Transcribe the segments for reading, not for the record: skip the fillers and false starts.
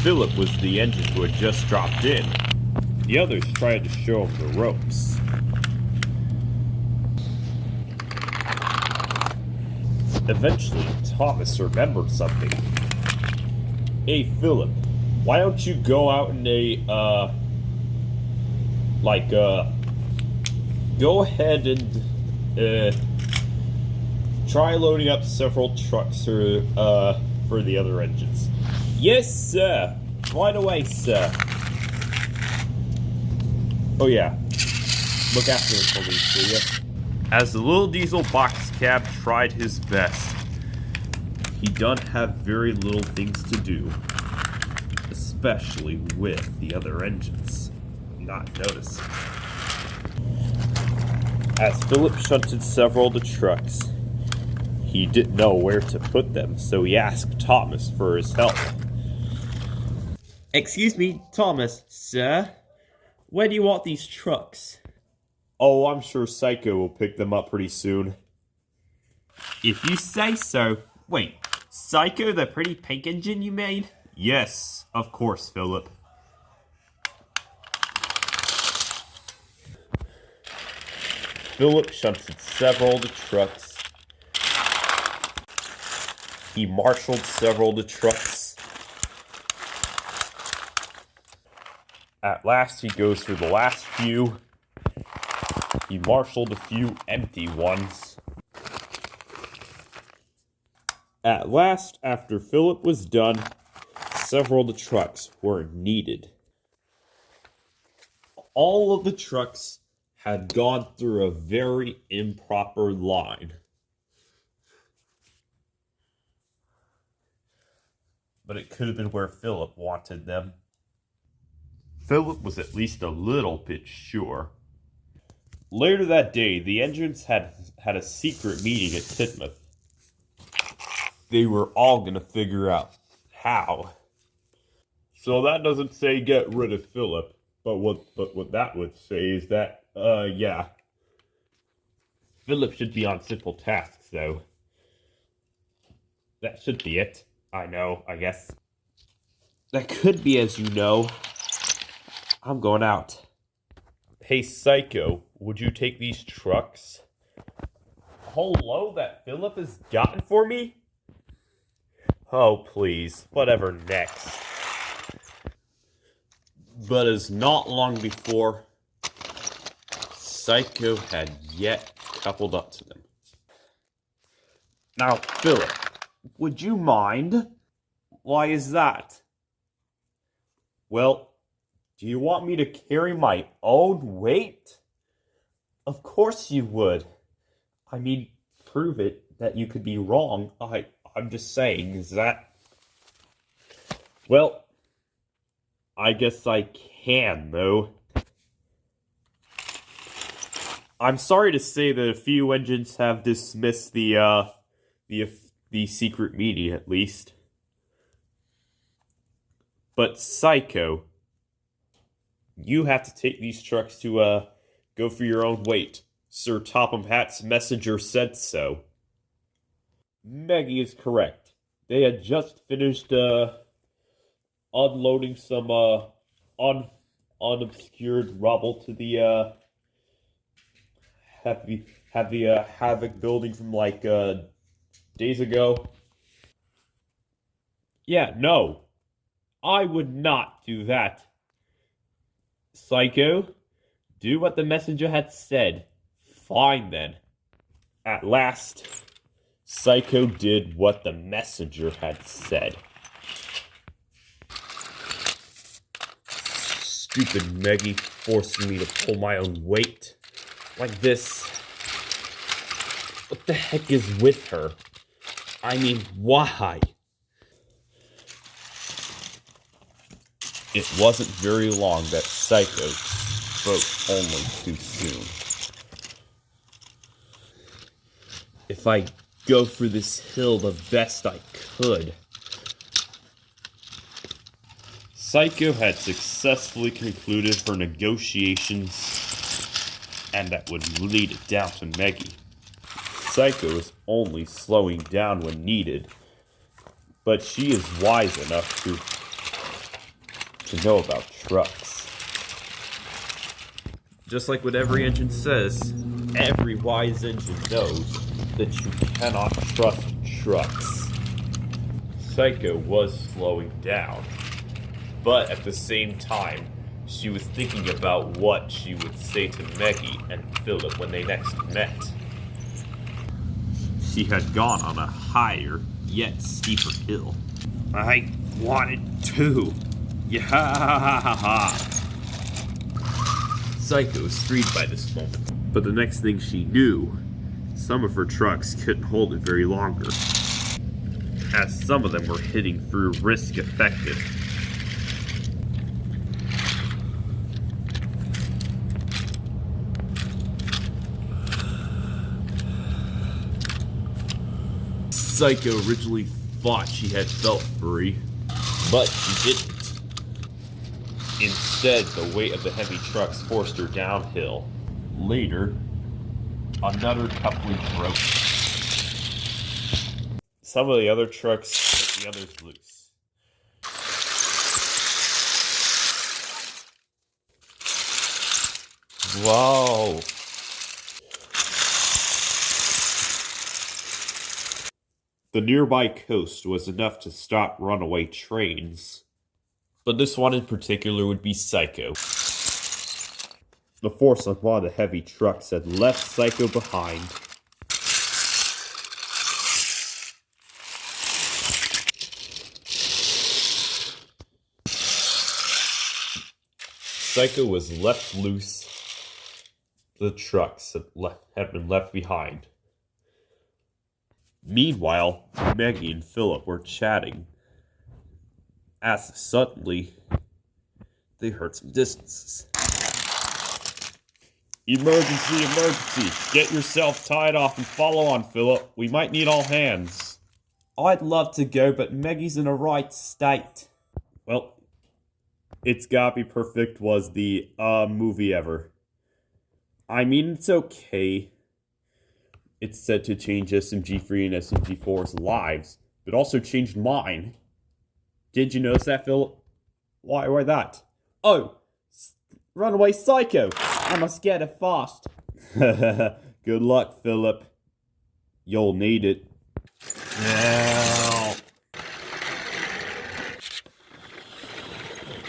Philip was the engine who had just dropped in. The others tried to show him the ropes. Eventually, Thomas remembered something. Hey, Philip, why don't you go out in go ahead and, try loading up several trucks for the other engines. Yes, sir. Right away, sir. Oh, yeah. Look after the police, will ya? As the little diesel box cab tried his best, he done have very little things to do, especially with the other engines not noticing. As Philip shunted several of the trucks, he didn't know where to put them, so he asked Thomas for his help. Excuse me, Thomas, sir? Where do you want these trucks? Oh, I'm sure Psycho will pick them up pretty soon. If you say so. Wait, Psycho, the pretty pink engine you made? Yes, of course, Philip. Philip shunted several of the trucks. He marshaled several of the trucks. At last, he goes through the last few. He marshaled a few empty ones. At last, after Philip was done, several of the trucks were needed. All of the trucks had gone through a very improper line. But it could have been where Philip wanted them. Philip was at least a little bit sure. Later that day, the engines had a secret meeting at Titmuth. They were all going to figure out how. So that doesn't say get rid of Philip, but what that would say is that, yeah. Philip should be on simple tasks, though. That should be it. I know, I guess. That could be, as you know. I'm going out. Hey, Psycho, would you take these trucks? Hello, that Philip has gotten for me? Oh, please, whatever next. But as not long before, Psycho had yet coupled up to them. Now, Philip, would you mind? Why is that? Well, do you want me to carry my own weight? Of course you would. I mean, prove it that you could be wrong. I'm just saying, is that... Well, I guess I can, though. I'm sorry to say that a few engines have dismissed the secret meeting, at least. But Psycho, you have to take these trucks to, go for your own weight. Sir Topham Hatt's messenger said so. Maggie is correct. They had just finished, unloading some, unobscured rubble to the, Havoc building from, like, days ago. Yeah, no. I would not do that. Psycho, do what the messenger had said. Fine, then. At last, Psycho did what the messenger had said. Stupid Maggie forcing me to pull my own weight. Like this. What the heck is with her? I mean, why? It wasn't very long that Psycho spoke only too soon. If I go for this hill the best I could. Psycho had successfully concluded her negotiations, and that would lead it down to Maggie. Psycho is only slowing down when needed, but she is wise enough to to know about trucks. Just like what every engine says, every wise engine knows that you cannot trust trucks. Psycho was slowing down, but at the same time, she was thinking about what she would say to Maggie and Philip when they next met. She had gone on a higher, yet steeper hill. I wanted to. Yeah. Psycho was freed by this moment. But the next thing she knew, some of her trucks couldn't hold it very longer, as some of them were hitting through risk effective. Psycho originally thought she had felt free, but she didn't. Instead, the weight of the heavy trucks forced her downhill. Later, another coupling broke. Some of the other trucks let the others loose. Whoa! The nearby coast was enough to stop runaway trains. But this one in particular would be Psycho. The force on one of the heavy trucks had left Psycho behind. Psycho was left loose. The trucks had been left behind. Meanwhile, Maggie and Philip were chatting, as suddenly they heard some distances. Emergency, emergency! Get yourself tied off and follow on, Philip. We might need all hands. I'd love to go, but Maggie's in a right state. Well, It's Gotta Be Perfect was the movie ever. I mean, it's okay. It's said to change SMG3 and SMG4's lives, but also changed mine. Did you notice that, Philip? Why that? Oh, runaway Psycho! I must get it fast. Good luck, Philip. You'll need it. Now,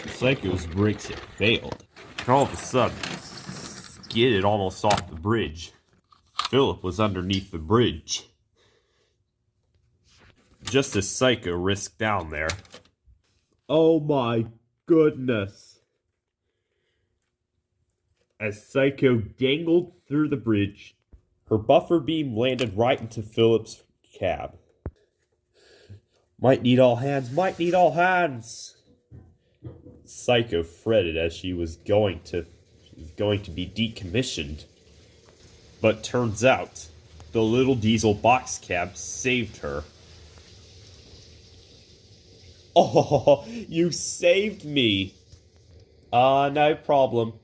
Psycho's brakes had failed. And all of a sudden, skidded almost off the bridge. Philip was underneath the bridge, just as Psycho risked down there. Oh my goodness. As Psycho dangled through the bridge, her buffer beam landed right into Philip's cab. Might need all hands, might need all hands. Psycho fretted as she was going to be decommissioned. But turns out, the little diesel box cab saved her. Oh, you saved me! No problem.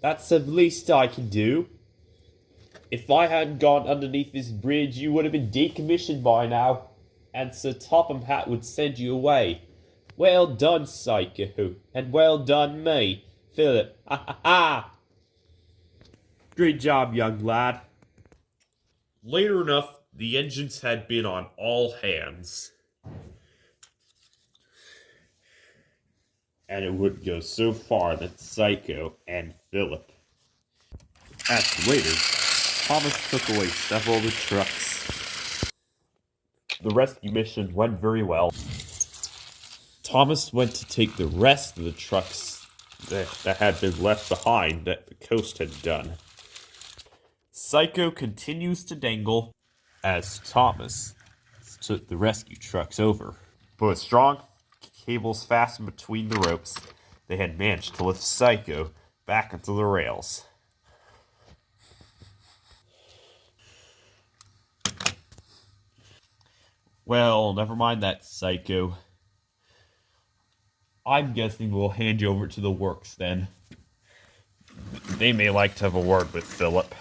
That's the least I can do. If I hadn't gone underneath this bridge, you would have been decommissioned by now, and Sir Topham Hatt would send you away. Well done, Psycho, and well done me, Philip. Ha ha ha! Great job, young lad. Later enough, the engines had been on all hands. And it would go so far that Psycho and Philip. Later, Thomas took away several of the trucks. The rescue mission went very well. Thomas went to take the rest of the trucks that had been left behind that the coast had done. Psycho continues to dangle as Thomas took the rescue trucks over. But with strong cables fastened between the ropes, they had managed to lift Psycho back onto the rails. Well, never mind that, Psycho. I'm guessing we'll hand you over to the works then. They may like to have a word with Philip.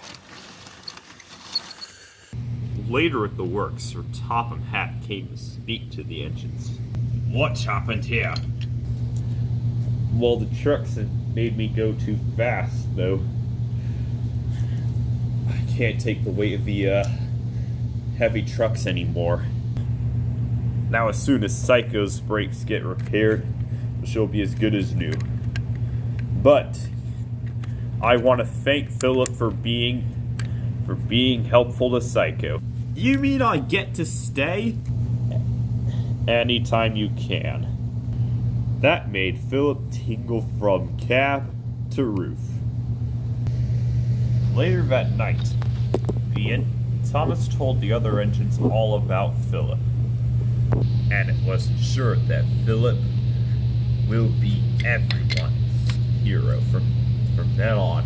Later at the works, Sir Topham Hatt came to speak to the engines. What's happened here? Well, the trucks had made me go too fast, though. I can't take the weight of the heavy trucks anymore. Now, as soon as Psycho's brakes get repaired, she'll be as good as new. But I want to thank Philip for being helpful to Psycho. You mean I get to stay? Anytime you can. That made Philip tingle from cab to roof. Later that night, Thomas told the other engines all about Philip. And it was sure that Philip will be everyone's hero from then on.